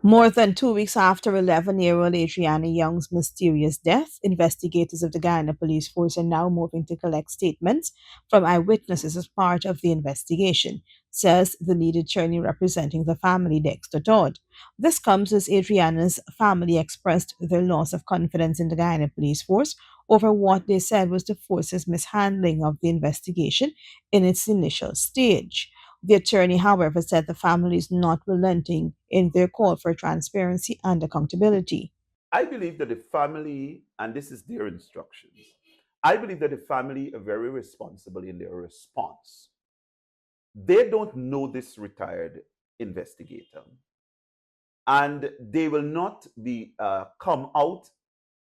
More than 2 weeks after 11-year-old Adriana Young's mysterious death, investigators of the Guyana Police Force are now moving to collect statements from eyewitnesses as part of the investigation, says the lead attorney representing the family, Dexter Todd. This comes as Adriana's family expressed their loss of confidence in the Guyana Police Force over what they said was the force's mishandling of the investigation in its initial stage. The attorney, however, said the family is not relenting in their call for transparency and accountability. I believe that the family, and this is their instructions, I believe that the family are very responsible in their response. They don't know this retired investigator, and they will not be come out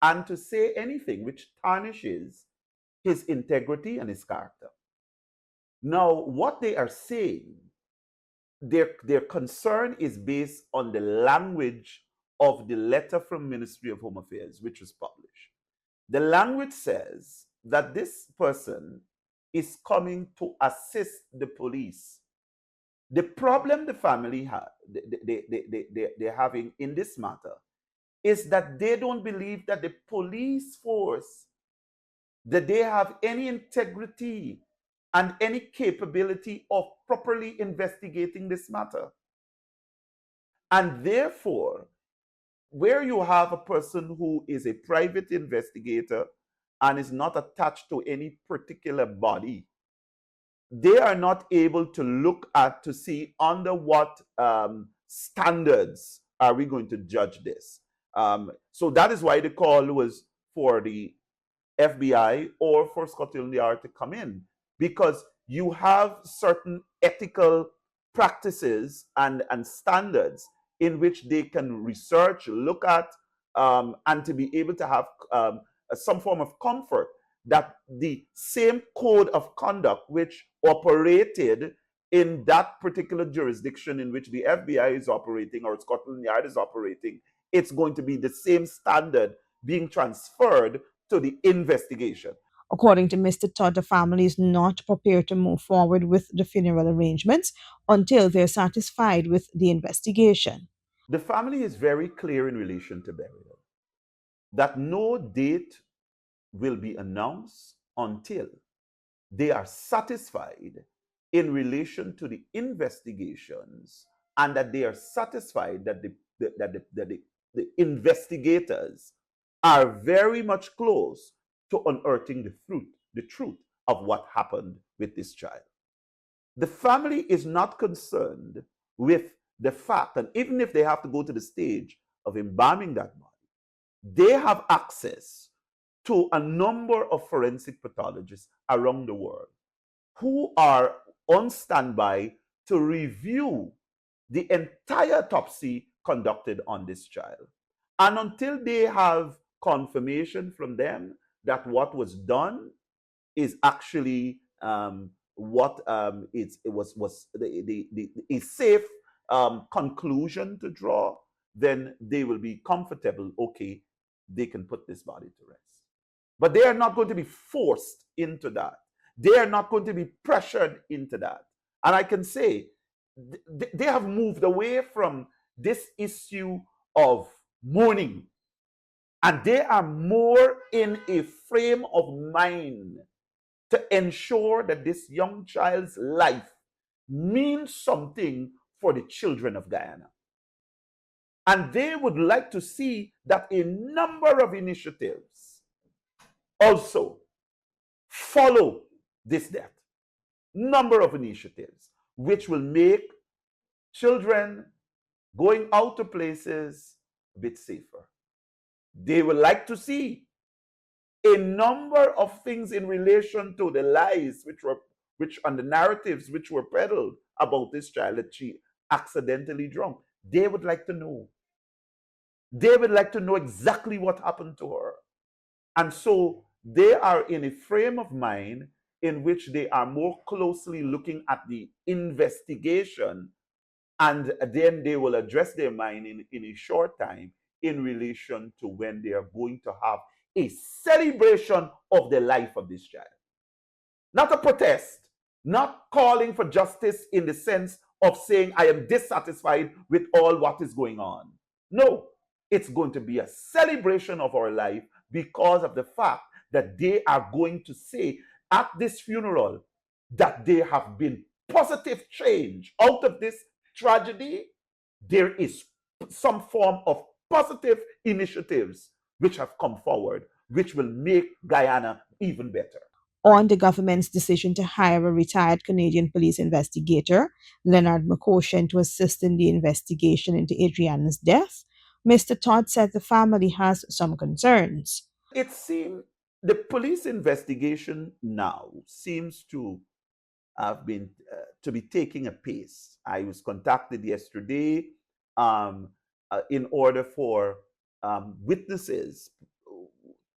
and to say anything which tarnishes his integrity and his character. Now, what they are saying, their concern is based on the language of the letter from Ministry of Home Affairs, which was published. The language says that this person is coming to assist the police. The problem the family they're having in this matter is that they don't believe that the police force, that they have any integrity and any capability of properly investigating this matter. And therefore, where you have a person who is a private investigator and is not attached to any particular body, they are not able to look at to see under what standards are we going to judge this. So that is why the call was for the FBI or for Scotland Yard to come in, because you have certain ethical practices and standards in which they can research, look at, and to be able to have some form of comfort that the same code of conduct which operated in that particular jurisdiction in which the FBI is operating or Scotland Yard is operating, it's going to be the same standard being transferred to the investigation. According to Mr. Todd, the family is not prepared to move forward with the funeral arrangements until they're satisfied with the investigation. The family is very clear in relation to burial that no date will be announced until they are satisfied in relation to the investigations and that they are satisfied that the investigators are very much close to unearthing the truth of what happened with this child. The family is not concerned with the fact, and even if they have to go to the stage of embalming that body, they have access to a number of forensic pathologists around the world who are on standby to review the entire autopsy conducted on this child. And until they have confirmation from them that what was done is actually what it was a safe conclusion to draw, then they will be comfortable. Okay, they can put this body to rest. But they are not going to be forced into that. They are not going to be pressured into that. And I can say they have moved away from this issue of mourning, and they are more in a frame of mind to ensure that this young child's life means something for the children of Guyana. And they would like to see that a number of initiatives also follow this death. Number of initiatives which will make children going out to places a bit safer. They would like to see a number of things in relation to the lies which and the narratives which were peddled about this child that she accidentally drunk. They would like to know. They would like to know exactly what happened to her. And so they are in a frame of mind in which they are more closely looking at the investigation, and then they will address their mind in a short time in relation to when they are going to have a celebration of the life of this child. Not a protest, not calling for justice in the sense of saying, I am dissatisfied with all what is going on. No, it's going to be a celebration of our life because of the fact that they are going to say at this funeral that there have been positive change out of this tragedy. There is some form of positive initiatives which have come forward, which will make Guyana even better. On the government's decision to hire a retired Canadian police investigator, Leonard McCoshen, to assist in the investigation into Adriana's death, Mr. Todd said the family has some concerns. It seems the police investigation now seems to have been to be taking a pace. I was contacted yesterday in order for witnesses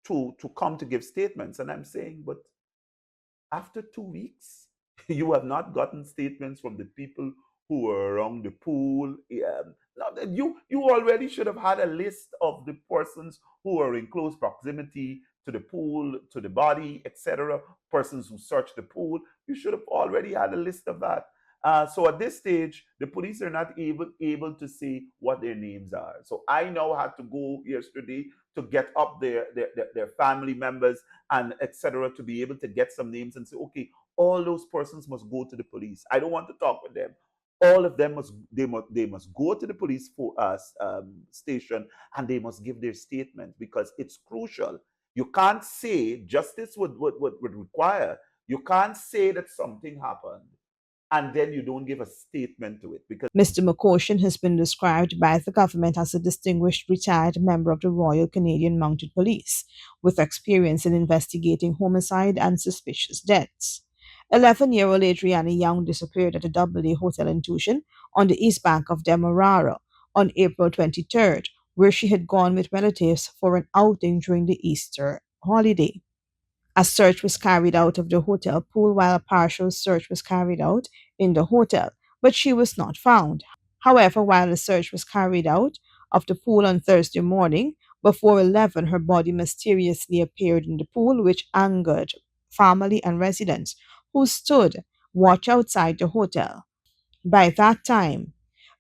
to come to give statements, and I'm saying, but after 2 weeks, you have not gotten statements from the people who were around the pool. Now that you already should have had a list of the persons who are in close proximity to the pool, to the body, etc. Persons who searched the pool. You should have already had a list of that. So at this stage, the police are not able to say what their names are. So I now had to go yesterday to get up their family members and etc. to be able to get some names and say, okay, all those persons must go to the police. I don't want to talk with them. All of them must go to the police for us station, and they must give their statement because it's crucial. You can't say justice would require. You can't say that something happened and then you don't give a statement to it because Mr. McCoshen has been described by the government as a distinguished retired member of the Royal Canadian Mounted Police, with experience in investigating homicide and suspicious deaths. 11-year-old Adriana Young disappeared at a AA hotel in Tushin on the east bank of Demerara on April 23rd, where she had gone with relatives for an outing during the Easter holiday. A search was carried out of the hotel pool while a partial search was carried out in the hotel, but she was not found. However, while a search was carried out of the pool on Thursday morning, before 11, her body mysteriously appeared in the pool, which angered family and residents who stood watch outside the hotel. By that time,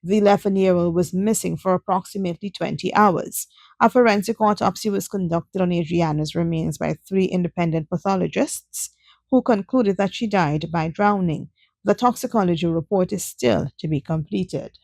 the 11-year-old was missing for approximately 20 hours. A forensic autopsy was conducted on Adriana's remains by three independent pathologists who concluded that she died by drowning. The toxicology report is still to be completed.